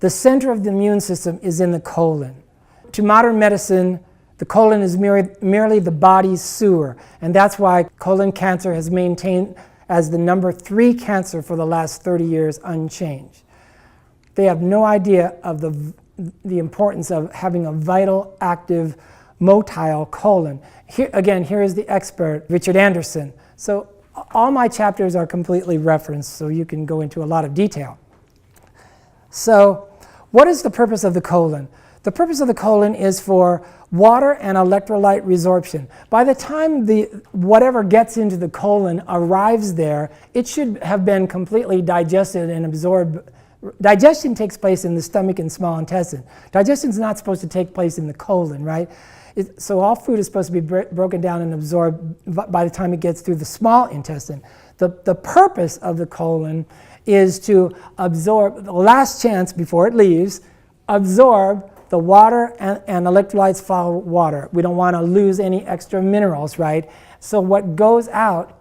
The center of the immune system is in the colon. To modern medicine, the colon is merely the body's sewer, and that's why colon cancer has maintained as the number 3 cancer for the last 30 years unchanged. They have no idea of the importance of having a vital, active, motile colon. Here is the expert, Richard Anderson. So all my chapters are completely referenced, so you can go into a lot of detail. So what is the purpose of the colon? The purpose of the colon is for water and electrolyte resorption. By the time whatever gets into the colon arrives there, it should have been completely digested and absorbed. Digestion takes place in the stomach and small intestine. Digestion is not supposed to take place in the colon, right? So all food is supposed to be broken down and absorbed by the time it gets through the small intestine. The purpose of the colon is to absorb, the last chance before it leaves, absorb the water and electrolytes follow water. We don't want to lose any extra minerals, right? So what goes out,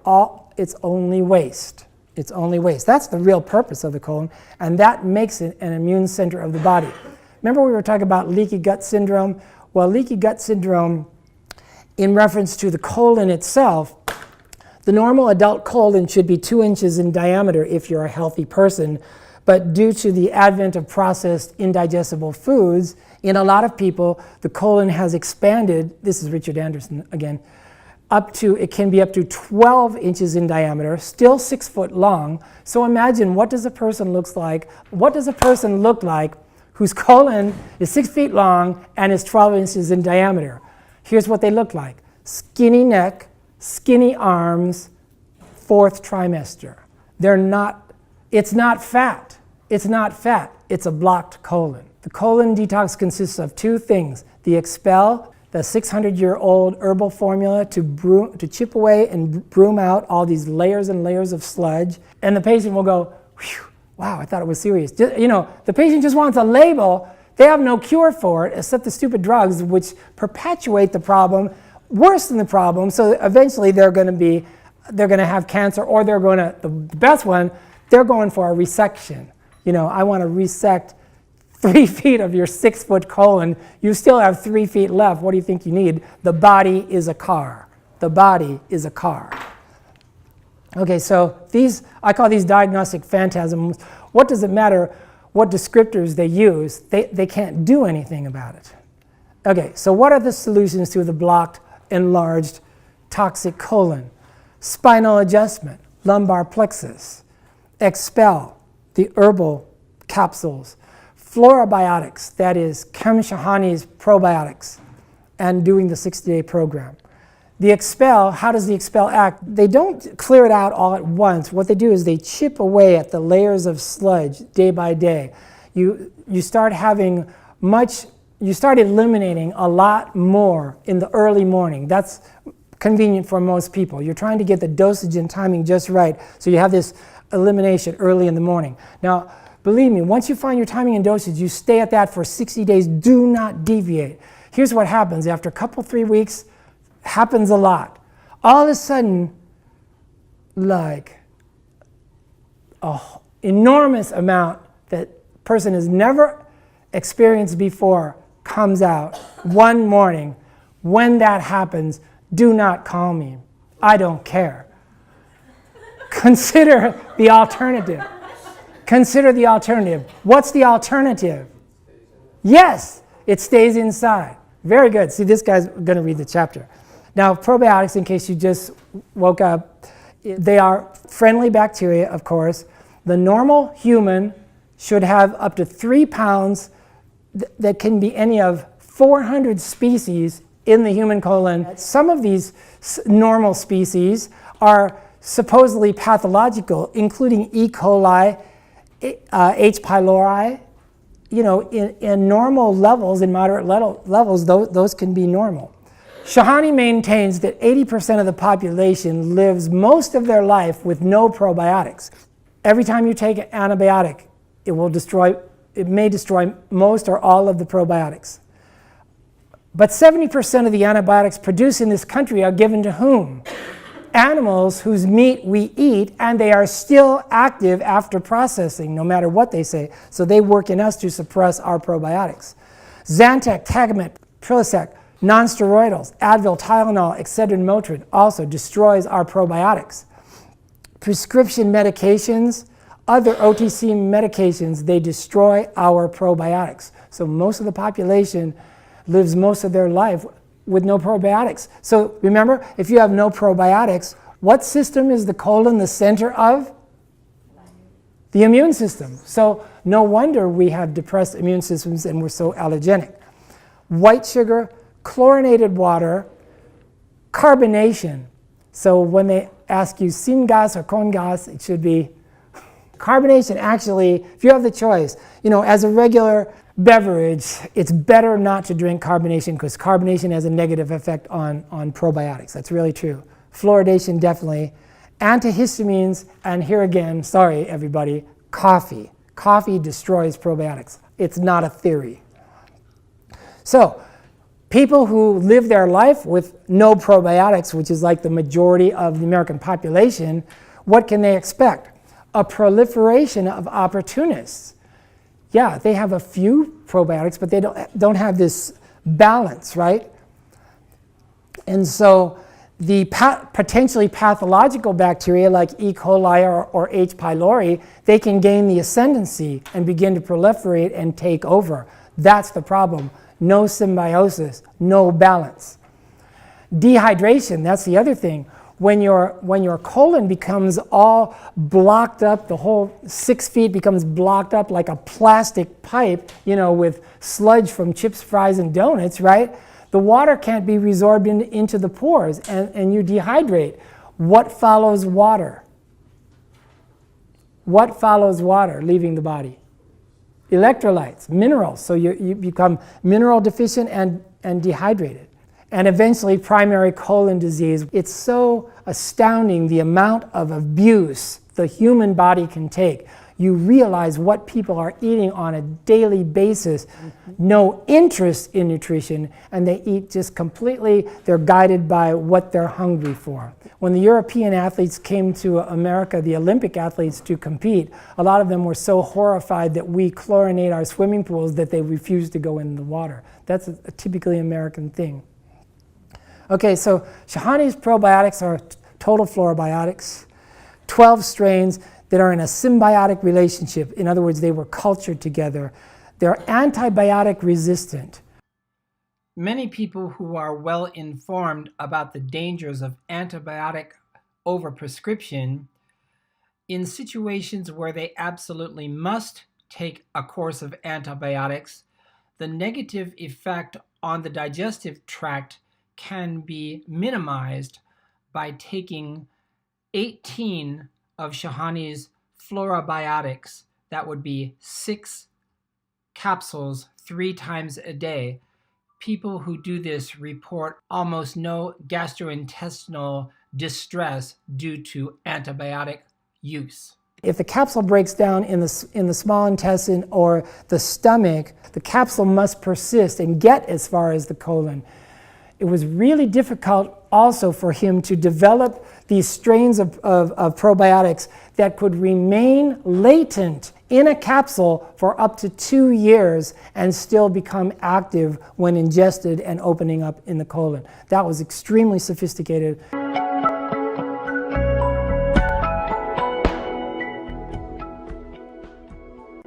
it's only waste. It's only waste. That's the real purpose of the colon, and that makes it an immune center of the body. Remember we were talking about leaky gut syndrome? Well, leaky gut syndrome, in reference to the colon itself, the normal adult colon should be 2 inches in diameter if you're a healthy person, but due to the advent of processed indigestible foods, in a lot of people, the colon has expanded, this is Richard Anderson again, it can be up to 12 inches in diameter, still 6 foot long. So imagine, what does a person look like whose colon is 6 feet long and is 12 inches in diameter? Here's what they look like. Skinny neck, skinny arms, 4th trimester. It's not fat. It's not fat. It's a blocked colon. The colon detox consists of 2 things: the expel, the 600-year-old herbal formula to chip away and broom out all these layers and layers of sludge, and the patient will go, "Whew, wow, I thought it was serious." The patient just wants a label. They have no cure for it except the stupid drugs, which perpetuate the problem, worsen the problem. So eventually they're going to have cancer, or the best one, they're going for a resection. I want to resect 3 feet of your 6 foot colon. You still have 3 feet left. What do you think you need? The body is a car. The body is a car. Okay, so I call these diagnostic phantasms. What does it matter what descriptors they use? They can't do anything about it. Okay, so what are the solutions to the blocked, enlarged, toxic colon? Spinal adjustment, lumbar plexus, expel, the herbal capsules, Probiotics, that is Kem Shahani's probiotics, and doing the 60-day program. The expel, how does the expel act? They don't clear it out all at once. What they do is they chip away at the layers of sludge day by day. You start eliminating a lot more in the early morning. That's convenient for most people. You're trying to get the dosage and timing just right, so you have this elimination early in the morning. Now, believe me, once you find your timing and dosage, you stay at that for 60 days. Do not deviate. Here's what happens. After a couple, 3 weeks, happens a lot. All of a sudden, like an enormous amount that person has never experienced before comes out one morning. When that happens, do not call me. I don't care. Consider the alternative. Consider the alternative. What's the alternative? Yes, it stays inside. Very good. See, this guy's going to read the chapter. Now, probiotics, in case you just woke up, they are friendly bacteria, of course. The normal human should have up to 3 pounds that can be any of 400 species in the human colon. Some of these normal species are supposedly pathological, including E. coli, H. pylori. In normal levels, in moderate levels, those can be normal. Shahani maintains that 80% of the population lives most of their life with no probiotics. Every time you take an antibiotic, it may destroy most or all of the probiotics. But 70% of the antibiotics produced in this country are given to whom? animals whose meat we eat, and they are still active after processing, no matter what they say. So they work in us to suppress our probiotics. Zantac, Tagamet, Prilosec, non-steroidals, Advil, Tylenol, Excedrin, Motrin also destroys our probiotics. Prescription medications, other OTC medications, they destroy our probiotics. So most of the population lives most of their life with no probiotics. So remember, if you have no probiotics, what system is the colon the center of? The immune system. So no wonder we have depressed immune systems and we're so allergenic. White sugar, chlorinated water, carbonation. So when they ask you sin gas or con gas, it should be carbonation. Actually, if you have the choice, as a regular beverage, it's better not to drink carbonation because carbonation has a negative effect on probiotics. That's really true. Fluoridation, definitely. Antihistamines, and here again, sorry everybody, coffee. Coffee destroys probiotics. It's not a theory. So, people who live their life with no probiotics, which is like the majority of the American population, what can they expect? A proliferation of opportunists. Yeah, they have a few probiotics, but they don't have this balance, right? And so the potentially pathological bacteria like E. coli or H. pylori, they can gain the ascendancy and begin to proliferate and take over. That's the problem. No symbiosis, no balance. Dehydration, that's the other thing. When your colon becomes all blocked up, the whole 6 feet becomes blocked up like a plastic pipe, with sludge from chips, fries, and donuts, right? The water can't be resorbed into the pores, and you dehydrate. What follows water? What follows water leaving the body? Electrolytes, minerals. So you become mineral deficient and dehydrated. And eventually primary colon disease. It's so astounding the amount of abuse the human body can take. You realize what people are eating on a daily basis, no interest in nutrition, and they eat just completely, they're guided by what they're hungry for. When the European athletes came to America, the Olympic athletes, to compete, a lot of them were so horrified that we chlorinate our swimming pools that they refused to go in the water. That's a typically American thing. Okay, so Shahani's probiotics are total fluorobiotics, 12 strains that are in a symbiotic relationship. In other words, they were cultured together. They're antibiotic resistant. Many people who are well informed about the dangers of antibiotic overprescription, in situations where they absolutely must take a course of antibiotics, the negative effect on the digestive tract can be minimized by taking 18 of Shahani's fluorobiotics. That would be 6 capsules 3 times a day. People who do this report almost no gastrointestinal distress due to antibiotic use. If the capsule breaks down in the small intestine or the stomach, the capsule must persist and get as far as the colon. It was really difficult also for him to develop these strains of probiotics that could remain latent in a capsule for up to 2 years and still become active when ingested and opening up in the colon. That was extremely sophisticated.